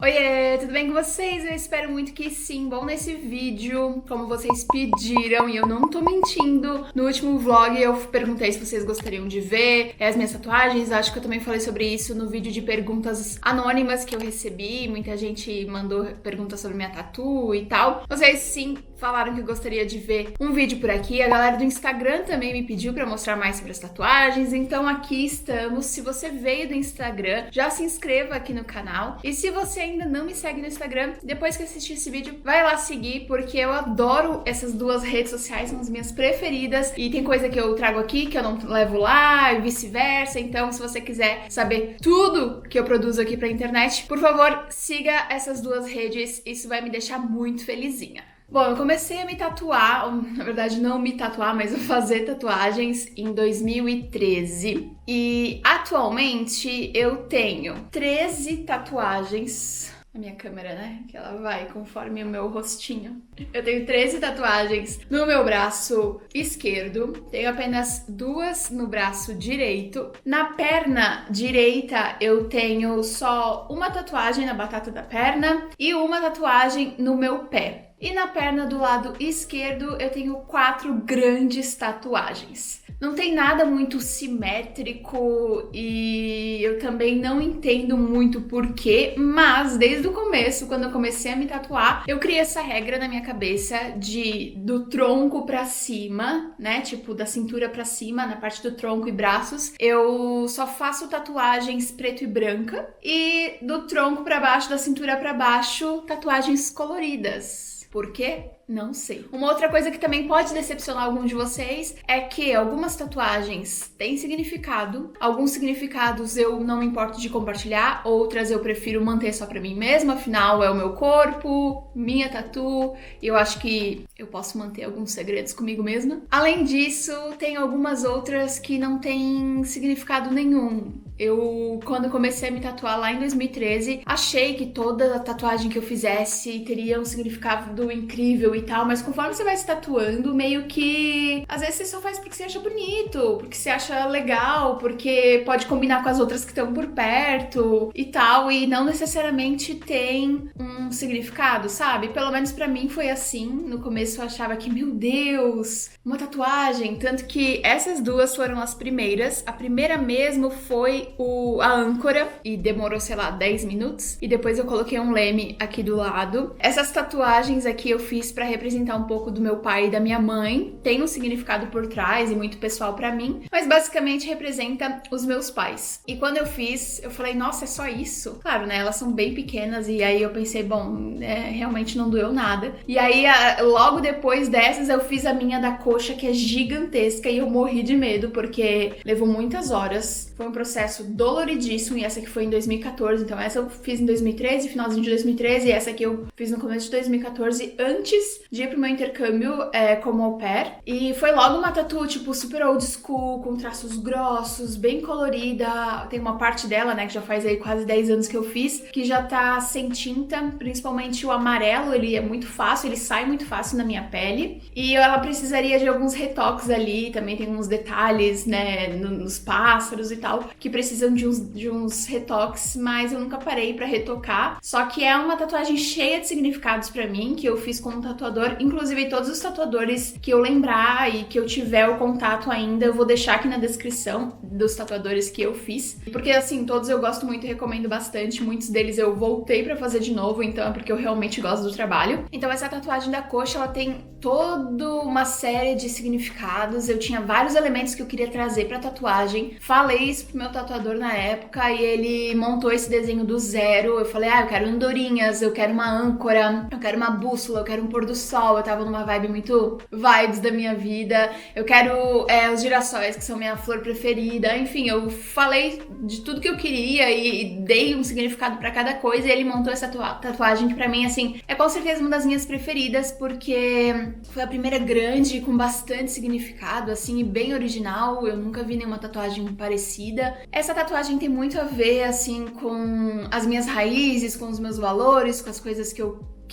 Oiê, tudo bem com vocês? Eu espero muito que sim. Bom, nesse vídeo, como vocês pediram, e eu não tô mentindo, no último vlog eu perguntei se vocês gostariam de ver as minhas tatuagens. Acho que eu também falei sobre isso no vídeo de perguntas anônimas que eu recebi. Muita gente mandou perguntas sobre minha tatu e tal. Vocês sim falaram que gostaria de ver um vídeo por aqui. A galera do Instagram também me pediu pra mostrar mais sobre as tatuagens, então aqui estamos. Se você veio do Instagram, já se inscreva aqui no canal. E se você ainda não me segue no Instagram, depois que assistir esse vídeo, vai lá seguir, porque eu adoro essas duas redes sociais, são as minhas preferidas. E tem coisa que eu trago aqui que eu não levo lá e vice-versa. Então, se você quiser saber tudo que eu produzo aqui pra internet, por favor, siga essas duas redes. Isso vai me deixar muito felizinha. Bom, eu comecei a me tatuar, ou, na verdade não me tatuar, mas a fazer tatuagens em 2013. E atualmente eu tenho 13 tatuagens. A minha câmera, né? Que ela vai conforme o meu rostinho. Eu tenho 13 tatuagens no meu braço esquerdo. Tenho apenas 2 no braço direito. Na perna direita eu tenho só uma tatuagem na batata da perna e uma tatuagem no meu pé. E na perna do lado esquerdo eu tenho 4 grandes tatuagens. Não tem nada muito simétrico e eu também não entendo muito porquê, mas desde o começo, quando eu comecei a me tatuar, eu criei essa regra na minha cabeça de do tronco pra cima, né? Tipo, da cintura pra cima, na parte do tronco e braços, eu só faço tatuagens preto e branca e do tronco pra baixo, da cintura pra baixo, tatuagens coloridas. Por quê? Não sei. Uma outra coisa que também pode decepcionar alguns de vocês é que algumas tatuagens têm significado, alguns significados eu não me importo de compartilhar, outras eu prefiro manter só pra mim mesma, afinal é o meu corpo, minha tatu, e eu acho que eu posso manter alguns segredos comigo mesma. Além disso, tem algumas outras que não têm significado nenhum. Eu, quando comecei a me tatuar lá em 2013, achei que toda tatuagem que eu fizesse teria um significado incrível e tal, mas conforme você vai se tatuando, meio que às vezes você só faz porque você acha bonito, porque você acha legal, porque pode combinar com as outras que estão por perto e tal, e não necessariamente tem um significado, sabe? Pelo menos pra mim foi assim. No começo eu achava que, meu Deus, uma tatuagem, tanto que essas duas foram as primeiras. A primeira mesmo foi a âncora e demorou, sei lá, 10 minutos, e depois eu coloquei um leme aqui do lado. Essas tatuagens aqui eu fiz pra representar um pouco do meu pai e da minha mãe. Tem um significado por trás e muito pessoal pra mim, mas basicamente representa os meus pais. E quando eu fiz, eu falei, nossa, é só isso? Claro, né? Elas são bem pequenas e aí eu pensei, bom, realmente não doeu nada. E aí, logo depois dessas, eu fiz a minha da coxa, que é gigantesca, e eu morri de medo, porque levou muitas horas. Foi um processo doloridíssimo, e essa aqui foi em 2014, então essa eu fiz em 2013, finalzinho de 2013, e essa aqui eu fiz no começo de 2014, antes de ir pro meu intercâmbio como au pair. E foi logo uma tatu, tipo, super old school, com traços grossos, bem colorida. Tem uma parte dela, né, que já faz aí quase 10 anos que eu fiz, que já tá sem tinta, principalmente o amarelo, ele é muito fácil, ele sai muito fácil na minha pele. E ela precisaria de alguns retoques ali, também tem uns detalhes, né, nos pássaros e tal, que precisam de uns retoques, mas eu nunca parei pra retocar. Só que é uma tatuagem cheia de significados pra mim, que eu fiz com um tatuador. Inclusive, todos os tatuadores que eu lembrar e que eu tiver o contato ainda, eu vou deixar aqui na descrição dos tatuadores que eu fiz. Porque, assim, todos eu gosto muito e recomendo bastante. Muitos deles eu voltei pra fazer de novo, então é porque eu realmente gosto do trabalho. Então, essa tatuagem da coxa, ela tem toda uma série de significados. Eu tinha vários elementos que eu queria trazer pra tatuagem. Falei isso pro meu tatuador na época e ele montou esse desenho do zero. Eu falei, eu quero andorinhas, eu quero uma âncora, eu quero uma bússola, eu quero um pôr do sol. Eu tava numa vibe muito vibes da minha vida. Eu quero os girassóis, que são minha flor preferida. Enfim, eu falei de tudo que eu queria e dei um significado pra cada coisa, e ele montou essa tatuagem que pra mim, assim, é com certeza uma das minhas preferidas, porque foi a primeira grande com bastante significado, assim, e bem original. Eu nunca vi nenhuma tatuagem parecida. Essa tatuagem tem muito a ver, assim, com as minhas raízes, com os meus valores, com as coisas que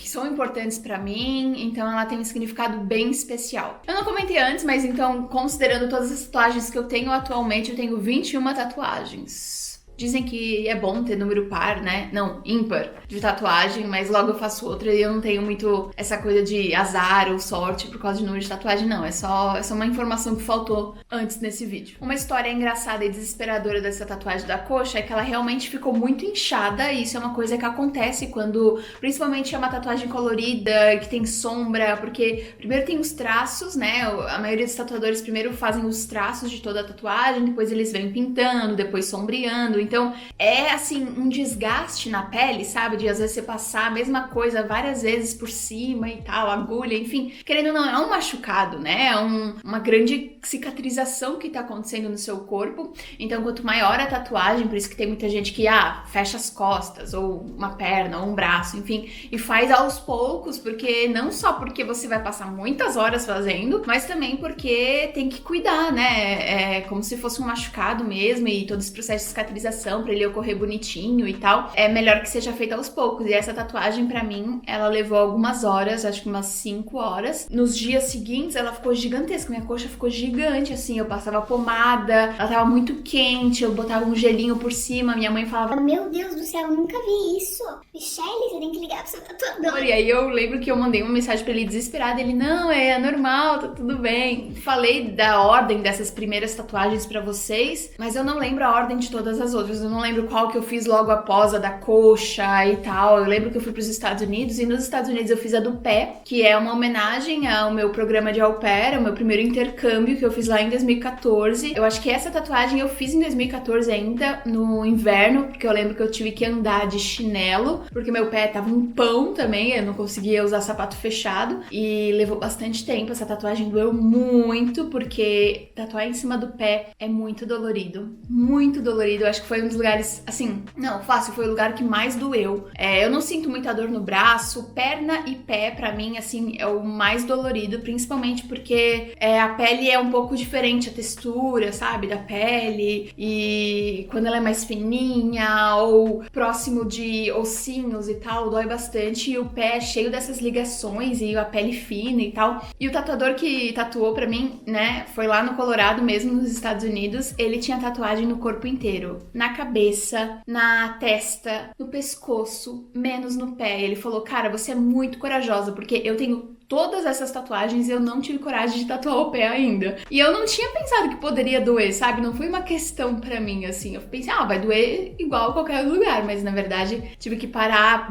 são importantes pra mim, então ela tem um significado bem especial. Eu não comentei antes, mas então, considerando todas as tatuagens que eu tenho atualmente, eu tenho 21 tatuagens. Dizem que é bom ter número par, né? Não, ímpar de tatuagem, mas logo eu faço outra e eu não tenho muito essa coisa de azar ou sorte por causa de número de tatuagem, não. É só uma informação que faltou antes nesse vídeo. Uma história engraçada e desesperadora dessa tatuagem da coxa é que ela realmente ficou muito inchada, e isso é uma coisa que acontece quando, principalmente, é uma tatuagem colorida, que tem sombra, porque primeiro tem os traços, né? A maioria dos tatuadores primeiro fazem os traços de toda a tatuagem, depois eles vêm pintando, depois sombreando. Então é assim um desgaste na pele, sabe? De às vezes você passar a mesma coisa várias vezes por cima e tal, agulha, enfim. Querendo ou não, é um machucado, né? É uma grande cicatrização que tá acontecendo no seu corpo. Então quanto maior a tatuagem, por isso que tem muita gente que fecha as costas, ou uma perna, ou um braço, enfim, e faz aos poucos, porque não só porque você vai passar muitas horas fazendo, mas também porque tem que cuidar, né? É como se fosse um machucado mesmo, e todo esse processo de cicatrização pra ele ocorrer bonitinho e tal, é melhor que seja feito aos poucos. E essa tatuagem, pra mim, ela levou algumas horas, acho que umas 5 horas. Nos dias seguintes, ela ficou gigantesca, minha coxa ficou gigante, assim, eu passava pomada, ela tava muito quente, eu botava um gelinho por cima, minha mãe falava: meu Deus do céu, eu nunca vi isso. Michelle, você tem que ligar pro seu tatuador. E aí eu lembro que eu mandei uma mensagem pra ele desesperada, ele: não, é normal, tá tudo bem. Falei da ordem dessas primeiras tatuagens pra vocês, mas eu não lembro a ordem de todas as outras, eu não lembro qual que eu fiz logo após a da coxa e tal. Eu lembro que eu fui pros Estados Unidos, e nos Estados Unidos eu fiz a do pé, que é uma homenagem ao meu programa de au pair, o meu primeiro intercâmbio que eu fiz lá em 2014. Eu acho que essa tatuagem eu fiz em 2014 ainda, no inverno, porque eu lembro que eu tive que andar de chinelo, porque meu pé tava um pão também, eu não conseguia usar sapato fechado, e levou bastante tempo. Essa tatuagem doeu muito, porque tatuar em cima do pé é muito dolorido, muito dolorido. Eu acho que foi um dos lugares, assim, não, fácil, foi o lugar que mais doeu. Eu não sinto muita dor no braço, perna e pé, pra mim, assim, é o mais dolorido, principalmente porque a pele é um pouco diferente, a textura, sabe, da pele, e quando ela é mais fininha ou próximo de ossinhos e tal, dói bastante, e o pé é cheio dessas ligações e a pele fina e tal. E o tatuador que tatuou pra mim, né, foi lá no Colorado mesmo, nos Estados Unidos. Ele tinha tatuagem no corpo inteiro, na cabeça, na testa, no pescoço, menos no pé. Ele falou: cara, você é muito corajosa, porque eu tenho todas essas tatuagens e eu não tive coragem de tatuar o pé ainda. E eu não tinha pensado que poderia doer, sabe? Não foi uma questão pra mim, assim. Eu pensei, vai doer igual a qualquer lugar, mas na verdade tive que parar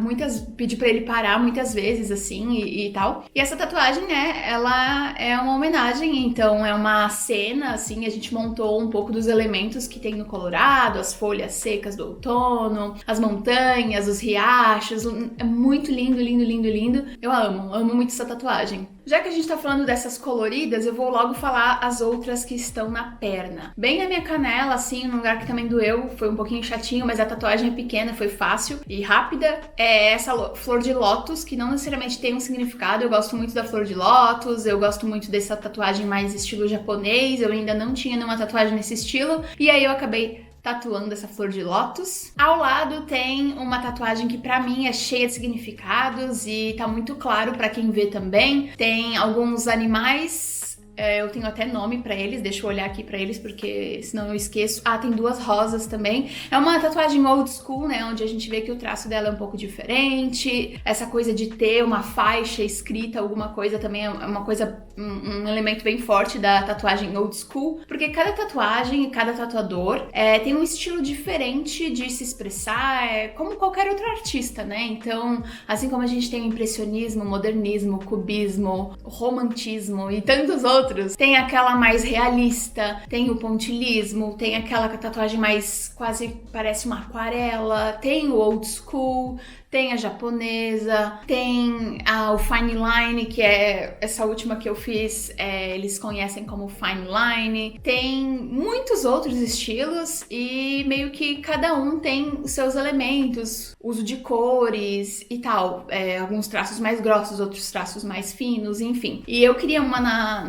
pedi pra ele parar muitas vezes, assim, e tal. E essa tatuagem, né, ela é uma homenagem, então é uma cena, assim, a gente montou um pouco dos elementos que tem no Colorado, as folhas secas do outono, as montanhas, os riachos. É muito lindo, lindo, lindo, lindo. Eu amo muito essa tatuagem. Já que a gente tá falando dessas coloridas, eu vou logo falar as outras que estão na perna. Bem na minha canela, assim, num lugar que também doeu, foi um pouquinho chatinho, mas a tatuagem é pequena, foi fácil e rápida. É essa flor de lótus, que não necessariamente tem um significado. Eu gosto muito da flor de lótus, eu gosto muito dessa tatuagem mais estilo japonês, eu ainda não tinha nenhuma tatuagem nesse estilo, e aí eu acabei tatuando essa flor de lótus. Ao lado tem uma tatuagem que pra mim é cheia de significados e tá muito claro pra quem vê também. Tem alguns animais, eu tenho até nome pra eles, deixa eu olhar aqui pra eles porque senão eu esqueço. Tem 2 rosas também. É uma tatuagem old school, né, onde a gente vê que o traço dela é um pouco diferente. Essa coisa de ter uma faixa escrita, alguma coisa também é uma coisa, um elemento bem forte da tatuagem old school, porque cada tatuagem e cada tatuador tem um estilo diferente de se expressar, como qualquer outro artista, né? Então, assim como a gente tem o impressionismo, o modernismo, o cubismo, o romantismo e tantos outros, tem aquela mais realista, tem o pontilhismo, tem aquela tatuagem mais quase parece uma aquarela, tem o old school, tem a japonesa, tem o fine line, que é essa última que eu fiz, eles conhecem como fine line. Tem muitos outros estilos e meio que cada um tem os seus elementos, uso de cores e tal. Alguns traços mais grossos, outros traços mais finos, enfim. E eu queria uma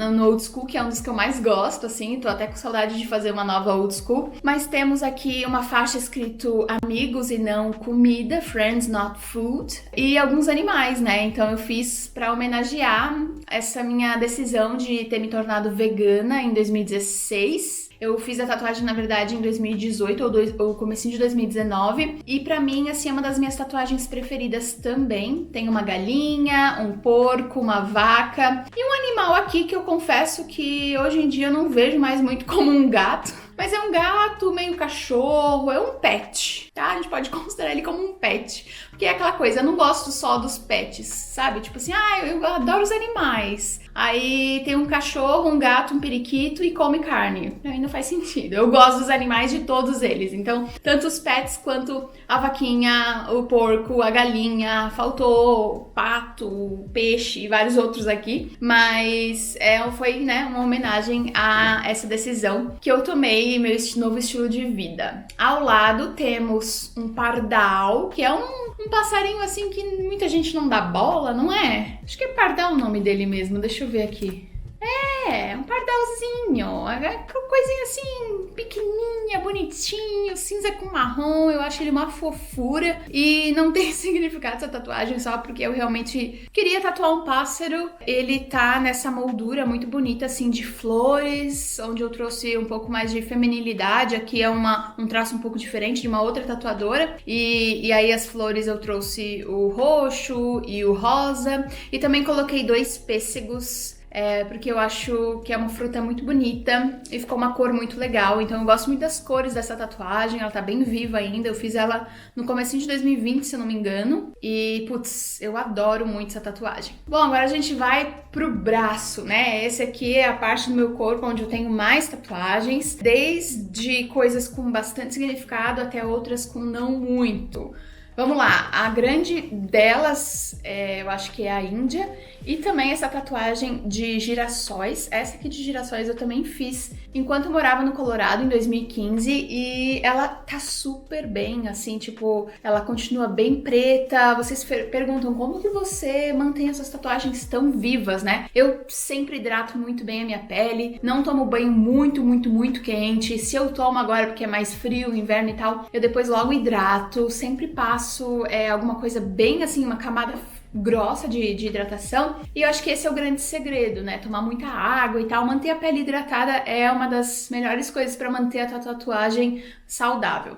no old school, que é um dos que eu mais gosto, assim, tô até com saudade de fazer uma nova old school. Mas temos aqui uma faixa escrito amigos e não comida, friends not not food, e alguns animais, né? Então eu fiz pra homenagear essa minha decisão de ter me tornado vegana em 2016. Eu fiz a tatuagem, na verdade, em 2018 ou comecinho de 2019. E pra mim, assim, é uma das minhas tatuagens preferidas também. Tem uma galinha, um porco, uma vaca e um animal aqui que eu confesso que hoje em dia eu não vejo mais muito como um gato. Mas é um gato, meio cachorro, é um pet, tá? A gente pode considerar ele como um pet. Porque é aquela coisa, eu não gosto só dos pets, sabe? Tipo assim, eu adoro os animais. Aí tem um cachorro, um gato, um periquito e come carne. Aí não faz sentido. Eu gosto dos animais de todos eles. Então, tanto os pets quanto a vaquinha, o porco, a galinha, faltou o pato, o peixe e vários outros aqui. Mas foi, né, uma homenagem a essa decisão que eu tomei, meu novo estilo de vida. Ao lado temos um pardal, que é um passarinho assim que muita gente não dá bola, não é? Acho que é pardal o nome dele mesmo, deixa eu ver aqui. É um pardalzinho, é coisinha assim, pequenininha, bonitinho, cinza com marrom, eu acho ele uma fofura e não tem significado essa tatuagem só porque eu realmente queria tatuar um pássaro. Ele tá nessa moldura muito bonita assim de flores, onde eu trouxe um pouco mais de feminilidade, aqui é um traço um pouco diferente de uma outra tatuadora e aí as flores eu trouxe o roxo e o rosa e também coloquei 2 pêssegos. Porque eu acho que é uma fruta muito bonita e ficou uma cor muito legal, então eu gosto muito das cores dessa tatuagem, ela tá bem viva ainda, eu fiz ela no comecinho de 2020, se eu não me engano, e putz, eu adoro muito essa tatuagem. Bom, agora a gente vai pro braço, né? Esse aqui é a parte do meu corpo onde eu tenho mais tatuagens, desde coisas com bastante significado até outras com não muito. Vamos lá, a grande delas, eu acho que é a Índia, e também essa tatuagem de girassóis. Essa aqui de girassóis eu também fiz enquanto eu morava no Colorado em 2015 e ela tá super bem, assim, tipo, ela continua bem preta. Vocês perguntam como que você mantém essas tatuagens tão vivas, né? Eu sempre hidrato muito bem a minha pele, não tomo banho muito, muito, muito quente. Se eu tomo agora porque é mais frio, inverno e tal, eu depois logo hidrato, sempre passo alguma coisa bem assim, uma camada grossa de hidratação, e eu acho que esse é o grande segredo, né? Tomar muita água e tal, manter a pele hidratada é uma das melhores coisas para manter a tua tatuagem saudável.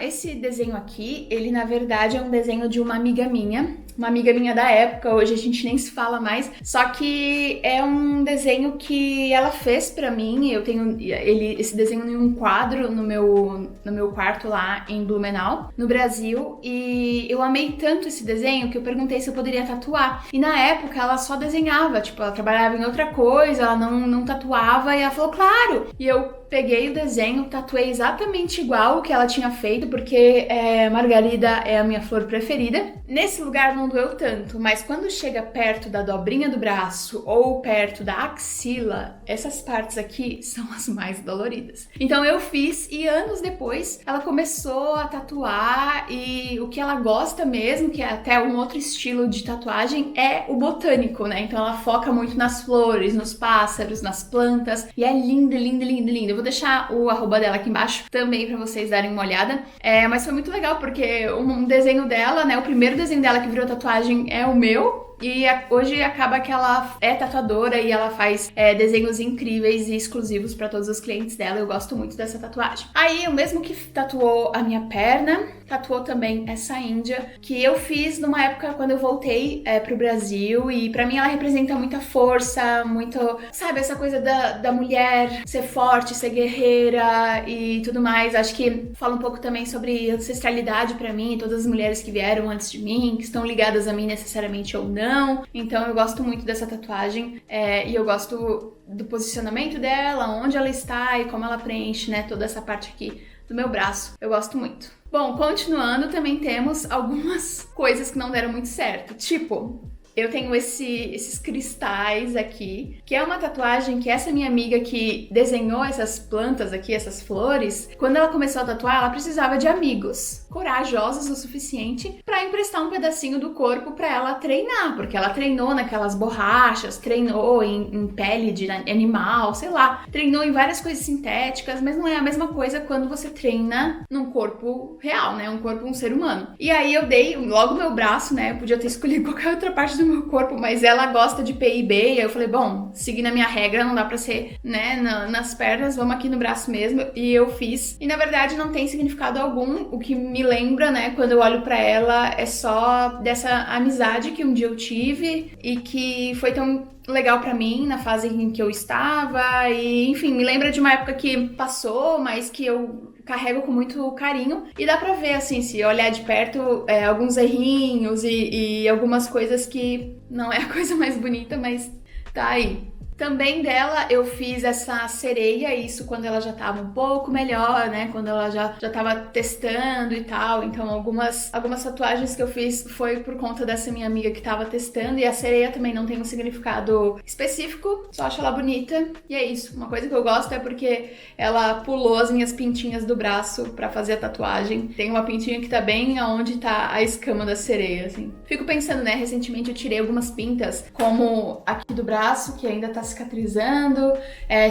Esse desenho aqui, ele na verdade é um desenho de uma amiga minha da época, hoje a gente nem se fala mais, só que é um desenho que ela fez pra mim. Eu tenho esse desenho em um quadro no meu quarto lá em Blumenau, no Brasil, e eu amei tanto esse desenho que eu perguntei se eu poderia tatuar. E na época ela só desenhava, tipo, ela trabalhava em outra coisa, ela não tatuava, e ela falou, claro! E eu peguei o desenho, tatuei exatamente igual o que ela tinha feito, porque Margarida é a minha flor preferida. Nesse lugar não doeu tanto, mas quando chega perto da dobrinha do braço ou perto da axila, essas partes aqui são as mais doloridas. Então eu fiz e anos depois ela começou a tatuar, e o que ela gosta mesmo, que é até um outro estilo de tatuagem, é o botânico, né? Então ela foca muito nas flores, nos pássaros, nas plantas, e é lindo, lindo, lindo, lindo. Eu vou deixar o arroba dela aqui embaixo também pra vocês darem uma olhada. Mas foi muito legal porque um desenho dela, né, o primeiro desenho dela que virou tatuagem é o meu. E hoje acaba que ela é tatuadora e ela faz desenhos incríveis e exclusivos para todos os clientes dela. Eu gosto muito dessa tatuagem. Aí, o mesmo que tatuou a minha perna, tatuou também essa índia, que eu fiz numa época quando eu voltei pro Brasil. E pra mim ela representa muita força, muito, sabe, essa coisa da mulher ser forte, ser guerreira e tudo mais. Acho que fala um pouco também sobre ancestralidade pra mim, todas as mulheres que vieram antes de mim, que estão ligadas a mim necessariamente ou não. Então eu gosto muito dessa tatuagem, e eu gosto do posicionamento dela, onde ela está e como ela preenche, né, toda essa parte aqui do meu braço. Eu gosto muito. Bom, continuando, também temos algumas coisas que não deram muito certo. Tipo, eu tenho esses cristais aqui, que é uma tatuagem que essa minha amiga que desenhou essas plantas aqui, essas flores, quando ela começou a tatuar, ela precisava de amigos corajosos o suficiente pra emprestar um pedacinho do corpo pra ela treinar, porque ela treinou naquelas borrachas, treinou em pele de animal, sei lá, treinou em várias coisas sintéticas, mas não é a mesma coisa quando você treina num corpo real, né? Um ser humano. E aí eu dei logo meu braço, né? Eu podia ter escolhido qualquer outra parte do meu corpo, mas ela gosta de PIB, e aí eu falei, bom, seguindo a minha regra, não dá pra ser, né, nas pernas, vamos aqui no braço mesmo, e eu fiz. E na verdade não tem significado algum, o que me lembra, né, quando eu olho pra ela, é só dessa amizade que um dia eu tive e que foi tão legal pra mim na fase em que eu estava, e enfim, me lembra de uma época que passou, mas que eu carrego com muito carinho, e dá pra ver, assim, se olhar de perto, alguns errinhos e algumas coisas que não é a coisa mais bonita, mas tá aí. Também dela eu fiz essa sereia, isso quando ela já tava um pouco melhor, né? Quando ela já tava testando e tal. Então algumas tatuagens que eu fiz foi por conta dessa minha amiga que tava testando. E a sereia também não tem um significado específico, só acho ela bonita. E é isso. Uma coisa que eu gosto é porque ela pulou as minhas pintinhas do braço pra fazer a tatuagem. Tem uma pintinha que tá bem aonde tá a escama da sereia, assim. Fico pensando, né? Recentemente eu tirei algumas pintas, como aqui do braço, que ainda tá cicatrizando,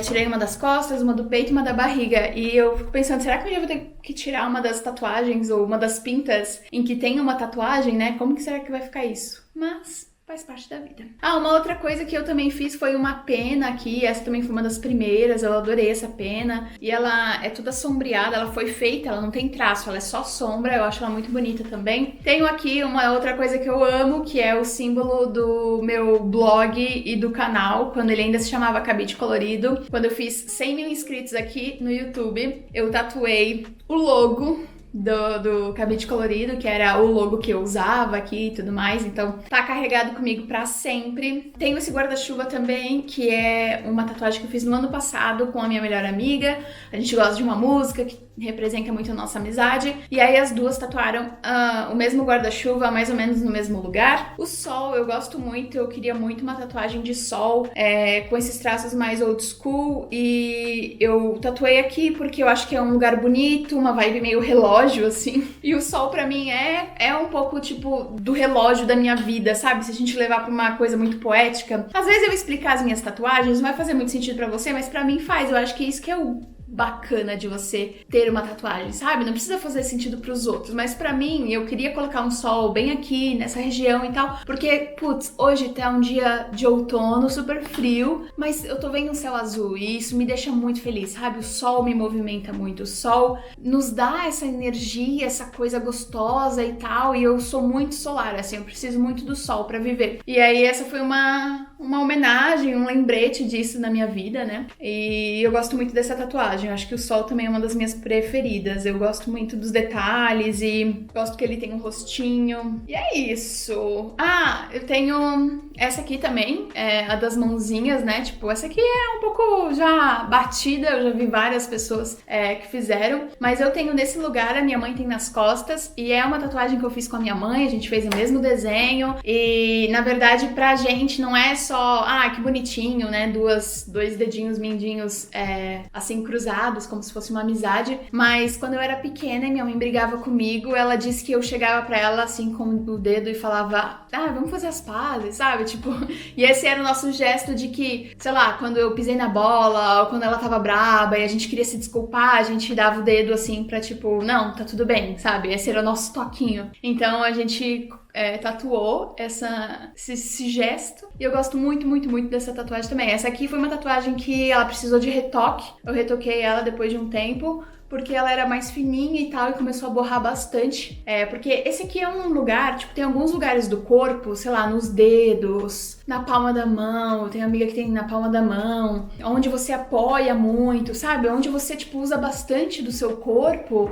tirei uma das costas, uma do peito e uma da barriga, e eu fico pensando, será que um dia eu vou ter que tirar uma das tatuagens ou uma das pintas em que tem uma tatuagem, né? Como que será que vai ficar isso? Mas faz parte da vida. Ah, uma outra coisa que eu também fiz foi uma pena aqui, essa também foi uma das primeiras, eu adorei essa pena, e ela é toda sombreada, ela foi feita, ela não tem traço, ela é só sombra, eu acho ela muito bonita também. Tenho aqui uma outra coisa que eu amo, que é o símbolo do meu blog e do canal, quando ele ainda se chamava Cabide Colorido. Quando eu fiz 100 mil inscritos aqui no YouTube, eu tatuei o logo do Cabide Colorido, que era o logo que eu usava aqui e tudo mais, então tá carregado comigo pra sempre. Tenho esse guarda-chuva também, que é uma tatuagem que eu fiz no ano passado com a minha melhor amiga. A gente gosta de uma música que representa muito a nossa amizade, e aí as duas tatuaram o mesmo guarda-chuva, mais ou menos no mesmo lugar. O sol eu gosto muito, eu queria muito uma tatuagem de sol, com esses traços mais old school, e eu tatuei aqui porque eu acho que é um lugar bonito, uma vibe meio relógio, assim, e o sol pra mim é um pouco, tipo, do relógio da minha vida, sabe? Se a gente levar pra uma coisa muito poética, às vezes eu explicar as minhas tatuagens não vai fazer muito sentido pra você, mas pra mim faz, eu acho que isso que é o bacana de você ter uma tatuagem, sabe? Não precisa fazer sentido pros outros, mas pra mim, eu queria colocar um sol bem aqui, nessa região e tal, porque, putz, hoje tá um dia de outono, super frio, mas eu tô vendo um céu azul e isso me deixa muito feliz, sabe? O sol me movimenta muito, o sol nos dá essa energia, essa coisa gostosa e tal, e eu sou muito solar, assim, eu preciso muito do sol pra viver. E aí essa foi uma homenagem, um lembrete disso na minha vida, né? E eu gosto muito dessa tatuagem. Eu acho que o sol também é uma das minhas preferidas. Eu gosto muito dos detalhes e gosto que ele tem um rostinho. E é isso. Ah, eu tenho essa aqui também, a das mãozinhas, né? Tipo, essa aqui é um pouco já batida, eu já vi várias pessoas que fizeram. Mas eu tenho nesse lugar, a minha mãe tem nas costas. E é uma tatuagem que eu fiz com a minha mãe, a gente fez o mesmo desenho. E, na verdade, pra gente não é só, que bonitinho, né? Dois dedinhos mindinhos assim cruzados, como se fosse uma amizade. Mas quando eu era pequena e minha mãe brigava comigo, ela disse que eu chegava pra ela assim com o dedo e falava, vamos fazer as pazes, sabe? Tipo, e esse era o nosso gesto de que, sei lá, quando eu pisei na bola ou quando ela tava braba e a gente queria se desculpar, a gente dava o dedo assim pra tipo, não, tá tudo bem, sabe? Esse era o nosso toquinho. Então a gente tatuou esse gesto. E eu gosto muito, muito, muito dessa tatuagem também. Essa aqui foi uma tatuagem que ela precisou de retoque. Eu retoquei ela depois de um tempo, porque ela era mais fininha e tal, e começou a borrar bastante. Porque esse aqui é um lugar, tipo, tem alguns lugares do corpo, sei lá, nos dedos, na palma da mão, eu tenho amiga que tem na palma da mão, onde você apoia muito, sabe? Onde você, tipo, usa bastante do seu corpo.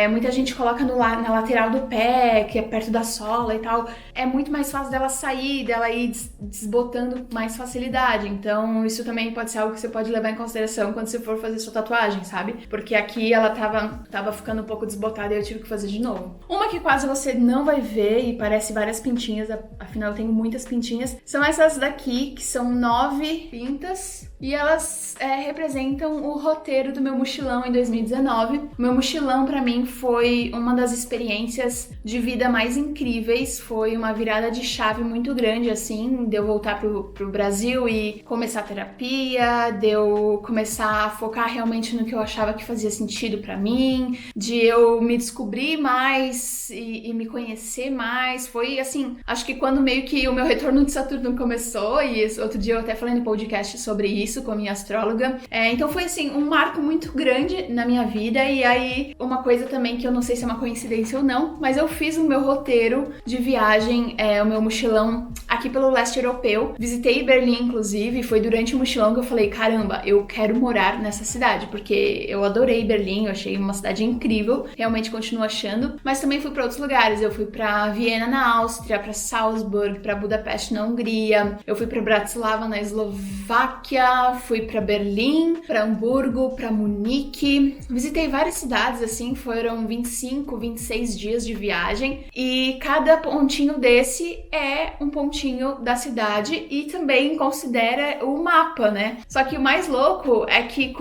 Muita gente coloca na lateral do pé, que é perto da sola e tal. É muito mais fácil dela sair, dela ir desbotando mais facilidade. Então, isso também pode ser algo que você pode levar em consideração quando você for fazer sua tatuagem, sabe? Porque aqui ela ela tava ficando um pouco desbotada e eu tive que fazer de novo. Uma que quase você não vai ver e parece várias pintinhas, afinal eu tenho muitas pintinhas, são essas daqui, que são 9 pintas. E elas representam o roteiro do meu mochilão em 2019. O meu mochilão, pra mim, foi uma das experiências de vida mais incríveis. Foi uma virada de chave muito grande, assim, de eu voltar pro Brasil e começar a terapia, de eu começar a focar realmente no que eu achava que fazia sentido pra mim, de eu me descobrir mais e me conhecer mais. Foi, assim, acho que quando meio que o meu retorno de Saturno começou, e outro dia eu até falei no podcast sobre isso, com a minha astróloga. Então foi assim, um marco muito grande na minha vida. E aí, uma coisa também que eu não sei se é uma coincidência ou não, mas eu fiz o meu roteiro de viagem, o meu mochilão aqui pelo leste europeu. Visitei Berlim, inclusive, e foi durante o mochilão que eu falei, caramba, eu quero morar nessa cidade, porque eu adorei Berlim, eu achei uma cidade incrível, realmente continuo achando, mas também fui para outros lugares. Eu fui para Viena, na Áustria, para Salzburg, para Budapeste, na Hungria, eu fui para Bratislava, na Eslováquia, fui para Berlim, para Hamburgo, para Munique. Visitei várias cidades, assim, foram 25, 26 dias de viagem. E cada pontinho desse é um pontinho da cidade e também considera o mapa, né? Só que o mais louco é que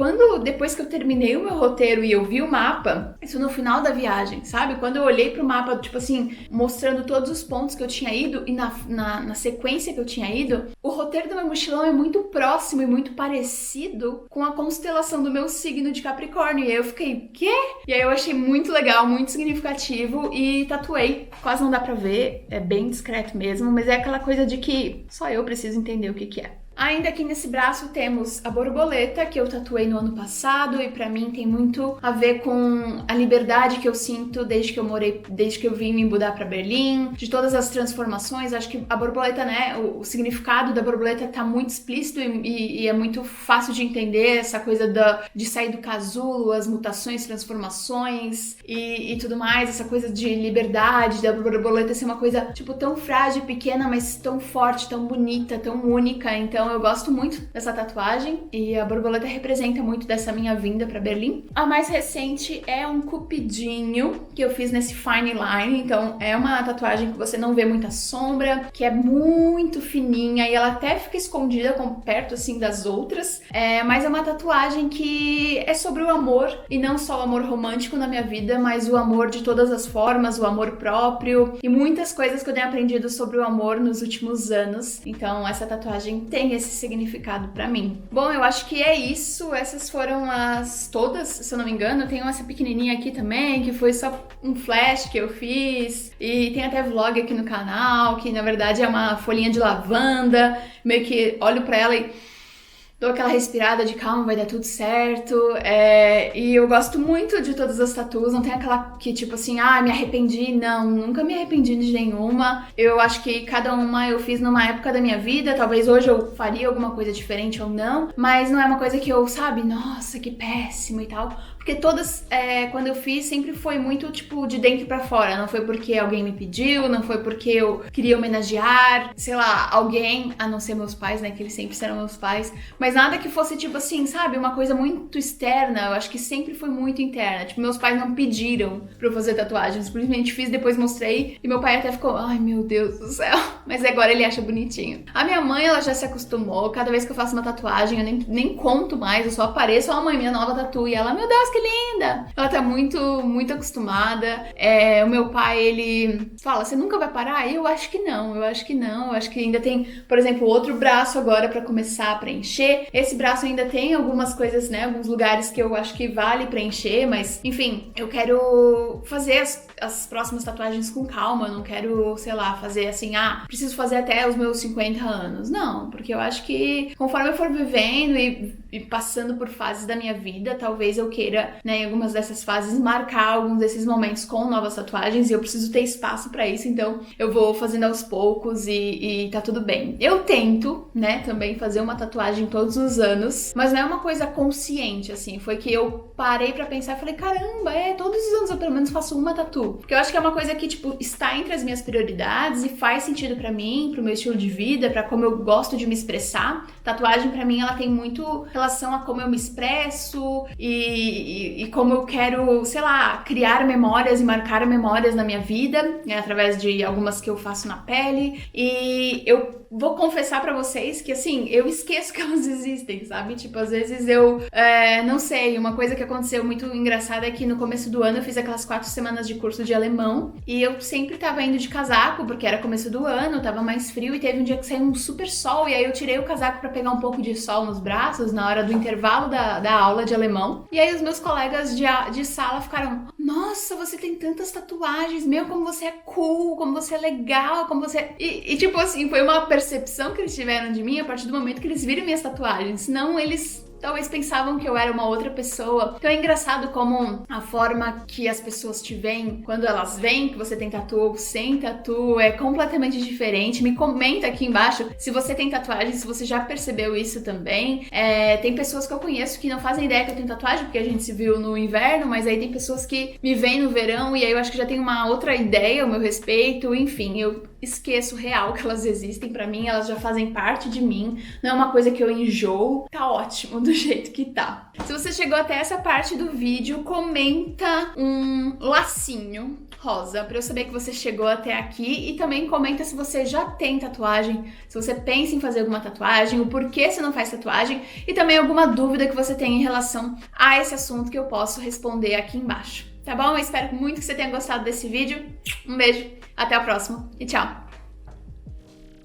depois que eu terminei o meu roteiro e eu vi o mapa, isso no final da viagem, sabe? Quando eu olhei pro mapa, tipo assim, mostrando todos os pontos que eu tinha ido e na sequência que eu tinha ido, o roteiro do meu mochilão é muito próximo e muito parecido com a constelação do meu signo de Capricórnio. E aí eu fiquei, quê? E aí eu achei muito legal, muito significativo e tatuei. Quase não dá pra ver, é bem discreto mesmo, mas é aquela coisa de que só eu preciso entender o que é. Ainda aqui nesse braço temos a borboleta, que eu tatuei no ano passado, e pra mim tem muito a ver com a liberdade que eu sinto desde que eu vim me mudar pra Berlim, de todas as transformações. Acho que a borboleta, né, o significado da borboleta tá muito explícito e é muito fácil de entender, essa coisa de sair do casulo, as mutações, transformações e tudo mais, essa coisa de liberdade, da borboleta ser uma coisa, tipo, tão frágil, pequena, mas tão forte, tão bonita, tão única. Então eu gosto muito dessa tatuagem e a borboleta representa muito dessa minha vinda pra Berlim. A mais recente é um cupidinho que eu fiz nesse fine line, então é uma tatuagem que você não vê muita sombra, que é muito fininha e ela até fica escondida perto assim das outras, mas é uma tatuagem que é sobre o amor e não só o amor romântico na minha vida, mas o amor de todas as formas, o amor próprio e muitas coisas que eu tenho aprendido sobre o amor nos últimos anos. Então essa tatuagem tem esse significado pra mim. Bom, eu acho que é isso. Essas foram todas, se eu não me engano. Eu tenho essa pequenininha aqui também, que foi só um flash que eu fiz. E tem até vlog aqui no canal, que na verdade é uma folhinha de lavanda. Meio que olho pra ela e dou aquela respirada de calma, vai dar tudo certo. E eu gosto muito de todas as tatuas. Não tem aquela que tipo assim, me arrependi. Não, nunca me arrependi de nenhuma. Eu acho que cada uma eu fiz numa época da minha vida. Talvez hoje eu faria alguma coisa diferente ou não. Mas não é uma coisa que eu, sabe, nossa, que péssimo e tal. Porque todas, quando eu fiz, sempre foi muito, tipo, de dentro pra fora. Não foi porque alguém me pediu, não foi porque eu queria homenagear, sei lá, alguém, a não ser meus pais, né, que eles sempre serão meus pais. Mas nada que fosse, tipo assim, sabe, uma coisa muito externa. Eu acho que sempre foi muito interna. Tipo, meus pais não pediram pra eu fazer tatuagem. Eu simplesmente fiz, depois mostrei. E meu pai até ficou, ai, meu Deus do céu. Mas agora ele acha bonitinho. A minha mãe, ela já se acostumou. Cada vez que eu faço uma tatuagem, eu nem conto mais. Eu só apareço, mãe, minha nova tatu. E ela, meu Deus, que linda! Ela tá muito, muito acostumada. O meu pai, ele fala, você nunca vai parar? Eu acho que não, eu acho que ainda tem, por exemplo, outro braço agora pra começar a preencher. Esse braço ainda tem algumas coisas, né, alguns lugares que eu acho que vale preencher, mas, enfim, eu quero fazer as próximas tatuagens com calma. Eu não quero, sei lá, fazer assim, preciso fazer até os meus 50 anos. Não, porque eu acho que conforme eu for vivendo e passando por fases da minha vida, talvez eu queira, né, em algumas dessas fases, marcar alguns desses momentos com novas tatuagens, e eu preciso ter espaço pra isso, então eu vou fazendo aos poucos e tá tudo bem. Eu tento, né, também fazer uma tatuagem todos os anos, mas não é uma coisa consciente, assim, foi que eu parei pra pensar e falei, caramba, todos os anos eu pelo menos faço uma tatu, porque eu acho que é uma coisa que, tipo, está entre as minhas prioridades e faz sentido pra mim, pro meu estilo de vida, pra como eu gosto de me expressar. Tatuagem pra mim, ela tem muito relação a como eu me expresso e como eu quero, sei lá, criar memórias e marcar memórias na minha vida, né, através de algumas que eu faço na pele. E eu vou confessar pra vocês que, assim, eu esqueço que elas existem, sabe? Tipo, às vezes eu, não sei, uma coisa que aconteceu muito engraçada é que no começo do ano eu fiz aquelas 4 semanas de curso de alemão e eu sempre tava indo de casaco, porque era começo do ano, tava mais frio e teve um dia que saiu um super sol e aí eu tirei o casaco pra pegar um pouco de sol nos braços na hora do intervalo da aula de alemão. E aí os meus colegas de sala ficaram: nossa, você tem tantas tatuagens, meu, como você é cool, como você é legal, como você... E tipo assim, foi uma percepção que eles tiveram de mim a partir do momento que eles viram minhas tatuagens. Senão eles talvez pensavam que eu era uma outra pessoa. Então é engraçado como a forma que as pessoas te veem quando elas veem que você tem tatu ou sem tatu é completamente diferente. Me comenta aqui embaixo se você tem tatuagem, se você já percebeu isso também. Tem pessoas que eu conheço que não fazem ideia que eu tenho tatuagem, porque a gente se viu no inverno, mas aí tem pessoas que me veem no verão e aí eu acho que já tem uma outra ideia ao meu respeito. Enfim, eu esqueço real que elas existem. Pra mim, elas já fazem parte de mim. Não é uma coisa que eu enjoo. Tá ótimo do jeito que tá. Se você chegou até essa parte do vídeo, comenta um lacinho rosa pra eu saber que você chegou até aqui, e também comenta se você já tem tatuagem, se você pensa em fazer alguma tatuagem, o porquê você não faz tatuagem e também alguma dúvida que você tem em relação a esse assunto que eu posso responder aqui embaixo. Tá bom? Eu espero muito que você tenha gostado desse vídeo. Um beijo, até a próxima e tchau!